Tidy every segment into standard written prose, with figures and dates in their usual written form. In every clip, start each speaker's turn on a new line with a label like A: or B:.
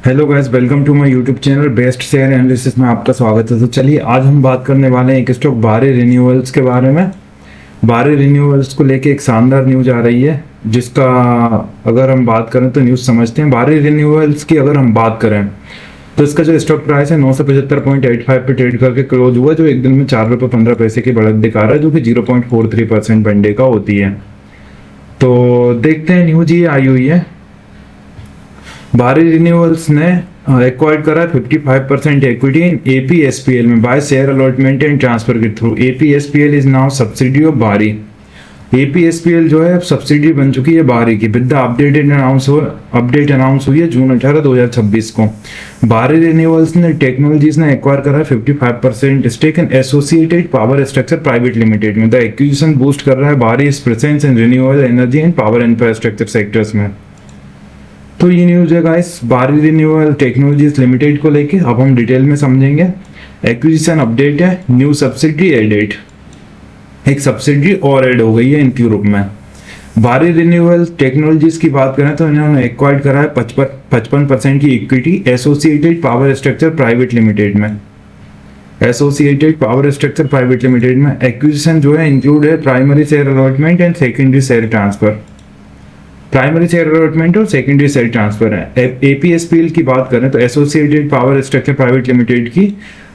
A: Hello guys, welcome to my YouTube channel best share analysis में आपका स्वागत है। तो चलिए आज हम बात करने वाले हैं एक स्टॉक बारी रिन्यूअल्स के बारे में। बारी रिन्यूअल्स को लेके एक शानदार न्यूज आ रही है, जिसका अगर हम बात करें तो न्यूज समझते हैं। बारी रिन्यूअल्स की अगर हम बात करें तो इसका जो स्टॉक प्राइस है 975.85 पे ट्रेड करके क्लोज हुआ, जो एक दिन में ₹4.15 की बढ़त दिखा रहा है, जो कि 0.43% वन डे का होती है। तो देखते हैं, न्यूज ये आई हुई है। बारी रिन्यूअल्स ने एक्वायर्ड करा 55% इक्विटी इन एपीएसपीएल में by share allotment and transfer के थ्रू। APSPL is now subsidy of Waaree. APSPL जो है सब्सिडी बन चुकी है बारी की। विद द अपडेट अनाउंस हुई है जून 18, 2026 को। बारी रिन्यूअल्स ने टेक्नोलॉजीज ने एक्वायर करा 55% stake in associated power structure private limited में। द एक्विजिशन बूस्ट कर रहा है Waaree presence in renewable energy and power infrastructure sectors में। तो ये न्यूज है गाइस बारी रिन्यूएबल टेक्नोलॉजीज लिमिटेड को लेके। अब हम डिटेल में समझेंगे। एक्विजिशन अपडेट है, न्यू सब्सिडी एडेड, एक सब्सिडी और ऐड हो गई है इनके ग्रुप में। बारी रिन्यूएबल टेक्नोलॉजीज की बात करें तो इन्होंने एक्वायर्ड करा है 55% की equity associated power structure private limited में। Associated power structure private limited में एक्विजिशन जो है इंक्लूड है primary share allotment and secondary share transfer. Primary share allotment और सेकेंडरी शेयर ट्रांसफर है। एपीएसपीएल की बात करें तो associated power structure private limited की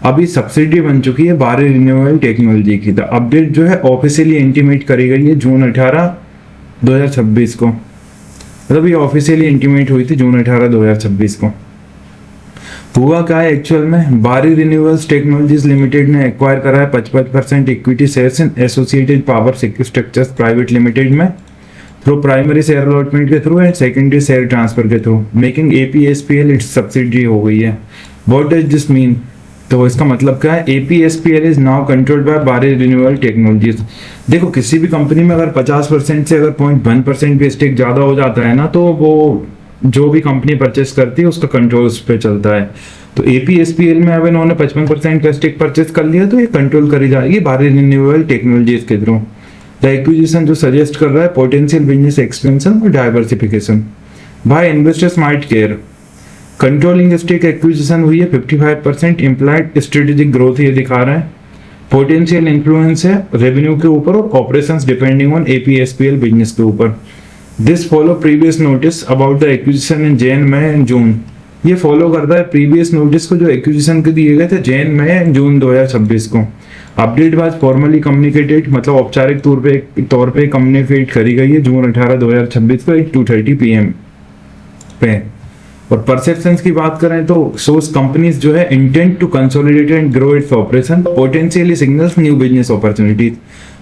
A: अभी सब्सिडी बन चुकी है बारी रिन्यूएबल टेक्नोलॉजी की। द अपडेट जो है ऑफिशियली इंटीमेट करी गई है जून 18, 2026 को। मतलब ये ऑफिशियली इंटीमेट हुई थी जून 18, 2026 को। हुआ क्या है एक्चुअल में, बारी रिन्यूएबल्स टेक्नोलॉजीज लिमिटेड ने एक्वायर करा है 55% equity shares in associated power structures private limited में थ्रू प्राइमरी शेयर अलॉटमेंट के through and secondary share transfer के थ्रू, मेकिंग एपीएसपीएल इट्स सब्सिडी हो गई है। What does this mean? तो इसका मतलब क्या है, एपीएसपीएल इज नाउ कंट्रोल्ड बाय बारी रिन्यूएबल टेक्नोलॉजीज। देखो किसी भी कंपनी में अगर 50% से अगर 0.1% भी स्टेक ज्यादा हो जाता है ना, तो वो जो भी कंपनी परचेस करती है उसका कंट्रोल उस पर चलता है। तो एपीएसपीएल में अब इन्होंने 55% का स्टेक परचेस कर लिया, तो ये कंट्रोल करी जाएगी बारी रिन्यूएबल टेक्नोलॉजीज के थ्रू। द एक्विजिशन जो सजेस्ट कर रहा है पोटेंशियल बिजनेस एक्सपेंशन और डाइवर्सिफिकेशन। भाई investors might care. Controlling stake acquisition हुई है 55%, इम्प्लाइड स्ट्रेटेजिक ग्रोथ ये दिखा रहा है। पोटेंशियल इन्फ्लुएंस है रेवेन्यू के ऊपर और operations depending on APSPL business के ऊपर। This follow previous notice about the acquisition in Jan May and June. ये फॉलो करता है प्रीवियस नोटिस को जो एक्विजिशन के दिए गए थे जैन मई एंड जून 2026 को। अपडेट वाज फॉर्मली कम्युनिकेटेड, मतलब औपचारिक तौर पे कम्युनिकेट करी गई है जून 18, 2026 को 2:30 PM पे। और परसेप्शंस की बात करें तो सोर्स कंपनीज जो है intent to consolidate and grow its operation, potentially signals new business opportunities.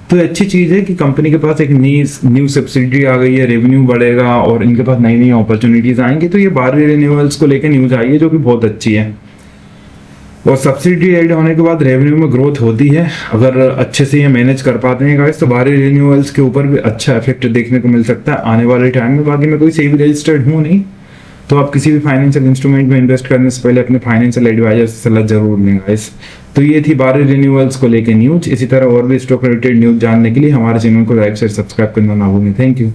A: तो अच्छी चीज है कि कंपनी के पास एक न्यू सब्सिडी आ गई है, रेवेन्यू बढ़ेगा और इनके पास नई नई अपॉर्चुनिटीज आएंगी। तो ये बारी रिन्यूअल्स को लेकर न्यूज आई है जो कि बहुत अच्छी है। और सब्सिडी ऐड होने के बाद रेवेन्यू में ग्रोथ होती है अगर अच्छे से ये मैनेज कर पाते हैं गाइस, तो बारी रिन्यूअल्स के ऊपर भी अच्छा इफेक्ट देखने को मिल सकता है आने वाले टाइम में। बाकी मैं कोई सेबी रजिस्टर्ड हूँ नहीं, तो आप किसी भी फाइनेंशियल इंस्ट्रूमेंट में इन्वेस्ट करने से पहले अपने फाइनेंशियल एडवाइजर से सलाह जरूर लें गाइस। तो ये थी बारी रिन्यूअल्स को लेकर न्यूज। इसी तरह और भी स्टॉक रिलेटेड न्यूज जानने के लिए हमारे चैनल को लाइक शेयर सब्सक्राइब करना ना भूलें। Thank you.